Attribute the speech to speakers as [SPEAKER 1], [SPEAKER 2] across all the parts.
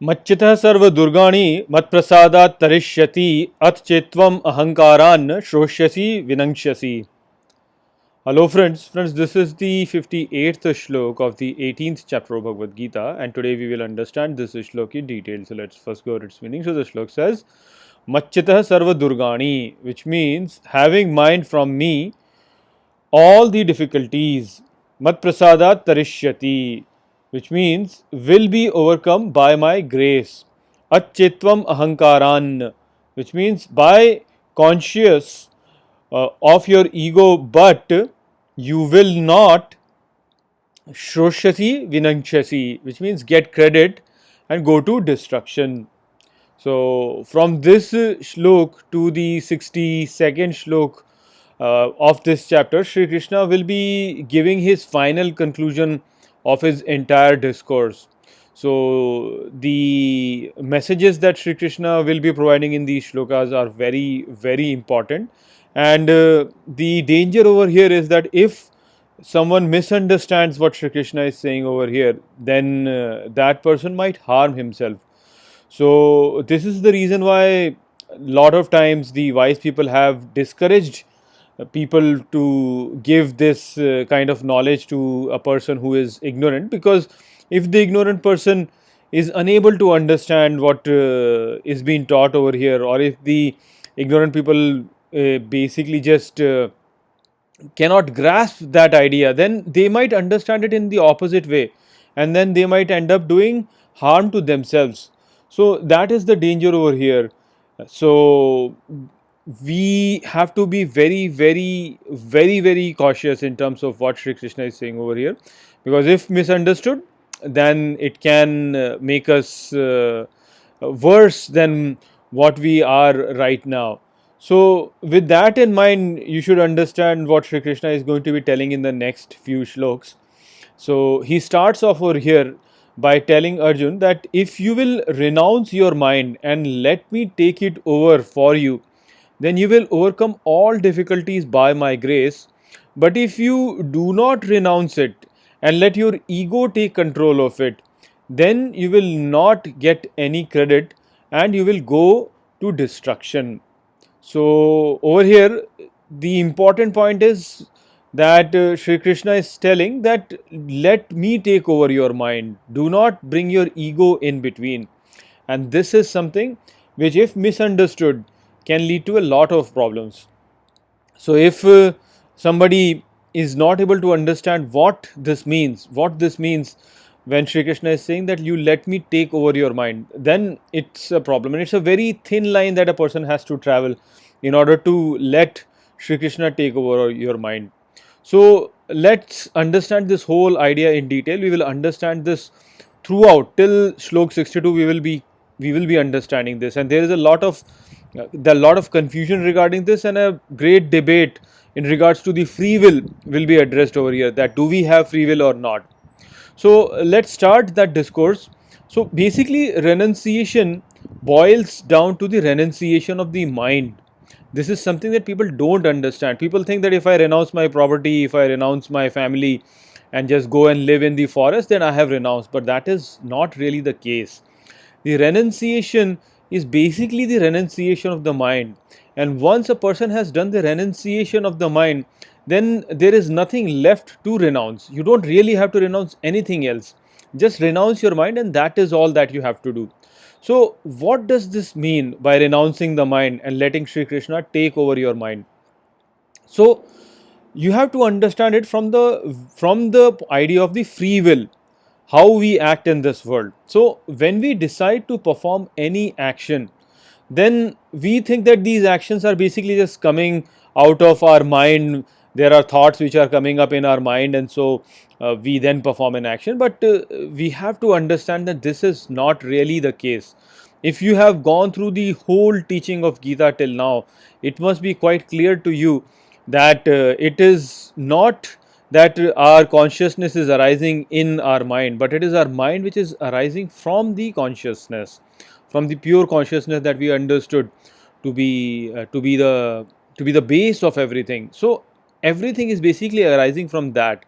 [SPEAKER 1] मच्चितः सर्व दुर्गाणि मत्प्रसादात् तरिष्यति अथ चेत्वम अहंकारान् श्रोष्यसि विनङ्क्ष्यसि. Hello friends, this is the 58th shlok of the 18th chapter of Bhagavad Gita, and today we will understand this shlok in detail. So let's first go over its meaning. So the shlok says, Machchitah sarva durgani, which means having mind from me all the difficulties. Mat prasadat tarishyati, which means will be overcome by my grace. Achetvam ahankaran, which means by conscious of your ego, but you will not shroshati vinanchasi, which means get credit and go to destruction. So from this shlok to the 62nd shlok of this chapter, Sri Krishna will be giving his final conclusion of his entire discourse. So the messages that Sri Krishna will be providing in these shlokas are very, very important. And the danger over here is that if someone misunderstands what Sri Krishna is saying over here, then that person might harm himself. So this is the reason why a lot of times the wise people have discouraged people to give this kind of knowledge to a person who is ignorant, because if the ignorant person is unable to understand what is being taught over here, or if the ignorant people basically just cannot grasp that idea, then they might understand it in the opposite way, and then they might end up doing harm to themselves. So that is the danger over here. So we have to be very, very, very, very cautious in terms of what Sri Krishna is saying over here, because if misunderstood, then it can make us worse than what we are right now. So with that in mind, you should understand what Sri Krishna is going to be telling in the next few shloks. So he starts off over here by telling Arjun that if you will renounce your mind and let me take it over for you, then you will overcome all difficulties by my grace. But if you do not renounce it and let your ego take control of it, then you will not get any credit and you will go to destruction. So over here, the important point is that Sri Krishna is telling that let me take over your mind. Do not bring your ego in between. And this is something which, if misunderstood, can lead to a lot of problems. So if somebody is not able to understand what this means when Sri Krishna is saying that you let me take over your mind, then it's a problem, and it's a very thin line that a person has to travel in order to let Sri Krishna take over your mind. So let's understand this whole idea in detail. We will understand this throughout till shlok 62. We will be understanding this, and there is a lot of confusion regarding this, and a great debate in regards to the free will be addressed over here, that do we have free will or not. So let's start that discourse. So basically, renunciation boils down to the renunciation of the mind. This is something that people don't understand. People think that if I renounce my property, if I renounce my family and just go and live in the forest, then I have renounced. But that is not really the case. The renunciation is basically the renunciation of the mind. And once a person has done the renunciation of the mind, then there is nothing left to renounce. You don't really have to renounce anything else. Just renounce your mind, and that is all that you have to do. So what does this mean by renouncing the mind and letting Sri Krishna take over your mind? So you have to understand it from the idea of the free will, how we act in this world. So when we decide to perform any action, then we think that these actions are basically just coming out of our mind. There are thoughts which are coming up in our mind, and so we then perform an action. But we have to understand that this is not really the case. If you have gone through the whole teaching of Gita till now, it must be quite clear to you that it is not that our consciousness is arising in our mind, but it is our mind which is arising from the consciousness, from the pure consciousness that we understood to be the base of everything. So everything is basically arising from that.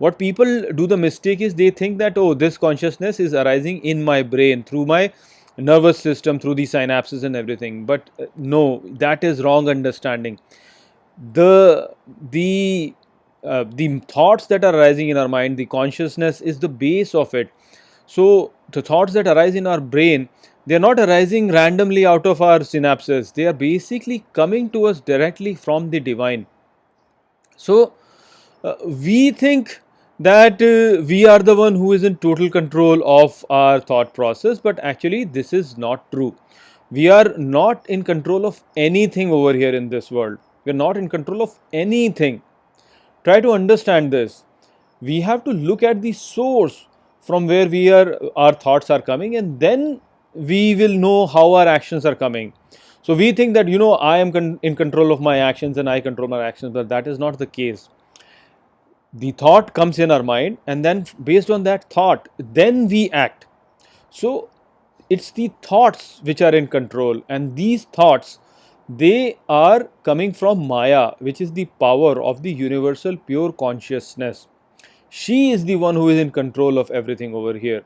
[SPEAKER 1] What people do the mistake is they think that, oh, this consciousness is arising in my brain through my nervous system, through the synapses and everything. But no, that is wrong understanding. The the the thoughts that are arising in our mind, the consciousness is the base of it. So the thoughts that arise in our brain, they are not arising randomly out of our synapses. They are basically coming to us directly from the divine. So we think that we are the one who is in total control of our thought process, but actually this is not true. We are not in control of anything over here in this world. We are not in control of anything. Try to understand this. We have to look at the source from where our thoughts are coming, and then we will know how our actions are coming. So we think that, I am in control of my actions and I control my actions, but that is not the case. The thought comes in our mind, and then based on that thought, then we act. So it's the thoughts which are in control, and these thoughts, they are coming from Maya, which is the power of the universal pure consciousness. She is the one who is in control of everything over here.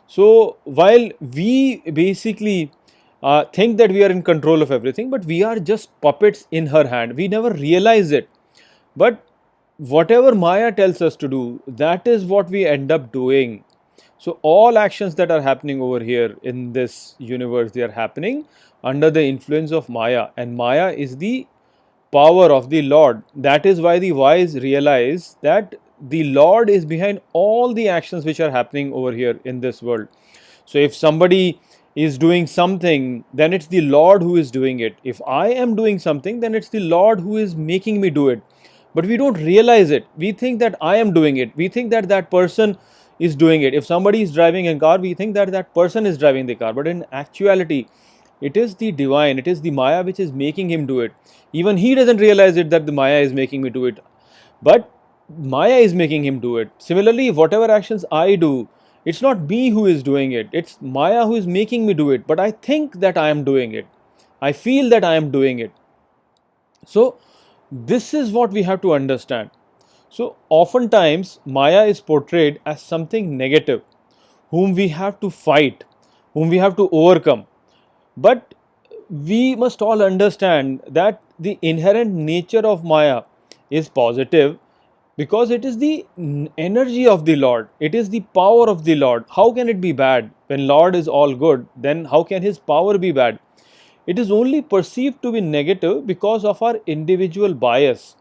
[SPEAKER 1] So while we basically think that we are in control of everything, but we are just puppets in her hand. We never realize it. But whatever Maya tells us to do, that is what we end up doing. So all actions that are happening over here in this universe, they are happening under the influence of Maya, and Maya is the power of the Lord. That is why the wise realize that the Lord is behind all the actions which are happening over here in this world. So if somebody is doing something, then it's the Lord who is doing it. If I am doing something, then it's the Lord who is making me do it. But we don't realize it. We think that I am doing it. We think that that person is doing it. If somebody is driving a car, we think that that person is driving the car. But in actuality, it is the divine, it is the Maya which is making him do it. Even he doesn't realize it that the Maya is making me do it. But Maya is making him do it. Similarly, whatever actions I do, it's not me who is doing it. It's Maya who is making me do it. But I think that I am doing it. I feel that I am doing it. So this is what we have to understand. So oftentimes Maya is portrayed as something negative, whom we have to fight, whom we have to overcome. But we must all understand that the inherent nature of Maya is positive, because it is the energy of the Lord, it is the power of the Lord. How can it be bad? When Lord is all good, then how can his power be bad? It is only perceived to be negative because of our individual bias,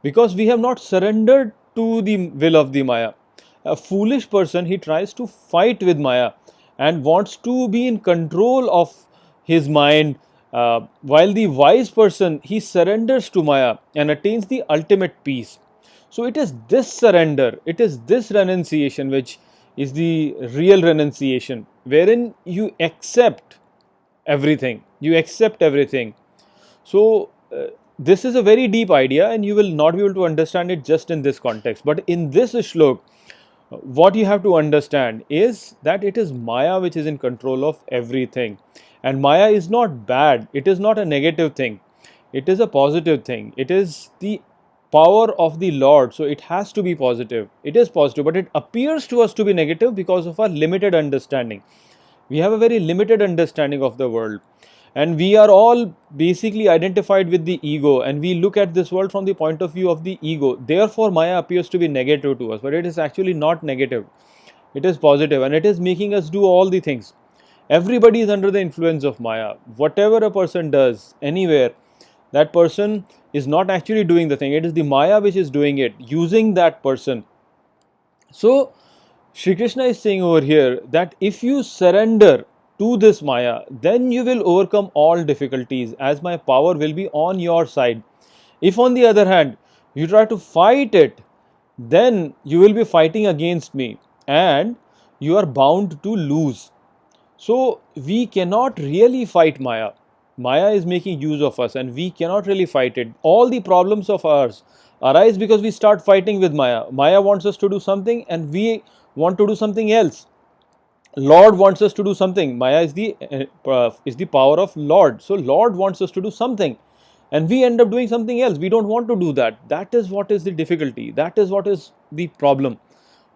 [SPEAKER 1] because we have not surrendered to the will of the Maya. A foolish person, he tries to fight with Maya and wants to be in control of his mind, while the wise person, he surrenders to Maya and attains the ultimate peace. So it is this surrender, it is this renunciation which is the real renunciation, wherein you accept everything. You accept everything. So this is a very deep idea, and you will not be able to understand it just in this context. But in this shlok, what you have to understand is that it is Maya which is in control of everything. And Maya is not bad, it is not a negative thing, it is a positive thing. It is the power of the Lord, so it has to be positive. It is positive, but it appears to us to be negative because of our limited understanding. We have a very limited understanding of the world, and we are all basically identified with the ego, and we look at this world from the point of view of the ego. Therefore Maya appears to be negative to us, but it is actually not negative. It is positive, and it is making us do all the things. Everybody is under the influence of Maya. Whatever a person does anywhere, that person is not actually doing the thing. It is the Maya which is doing it, using that person. So Shri Krishna is saying over here that if you surrender to this Maya, then you will overcome all difficulties, as my power will be on your side. If on the other hand, you try to fight it, then you will be fighting against me, and you are bound to lose. So we cannot really fight Maya. Maya is making use of us, and we cannot really fight it. All the problems of ours arise because we start fighting with Maya. Maya wants us to do something, and we want to do something else. Lord wants us to do something. Maya is the power of Lord. So Lord wants us to do something, and we end up doing something else. We don't want to do that. That is what is the difficulty. That is what is the problem.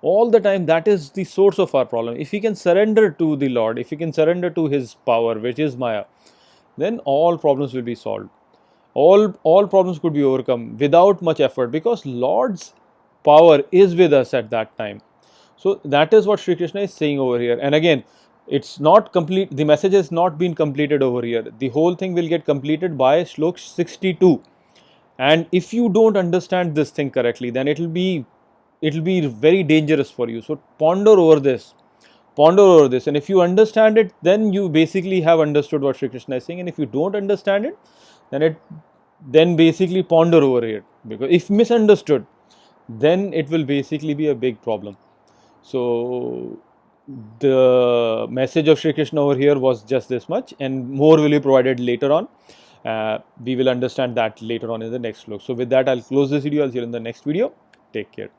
[SPEAKER 1] All the time, that is the source of our problem. If we can surrender to the Lord, if we can surrender to His power, which is Maya, then all problems will be solved. All problems could be overcome without much effort, because Lord's power is with us at that time. So that is what Sri Krishna is saying over here. And again, it's not complete. The message has not been completed over here. The whole thing will get completed by Shlok 62. And if you don't understand this thing correctly, then it'll be very dangerous for you. So ponder over this. Ponder over this. And if you understand it, then you basically have understood what Sri Krishna is saying. And if you don't understand it, then basically ponder over it. Because if misunderstood, then it will basically be a big problem. So the message of Sri Krishna over here was just this much, and more will be provided later on. We will understand that later on in the next slok. So with that, I'll close this video. I'll see you in the next video. Take care.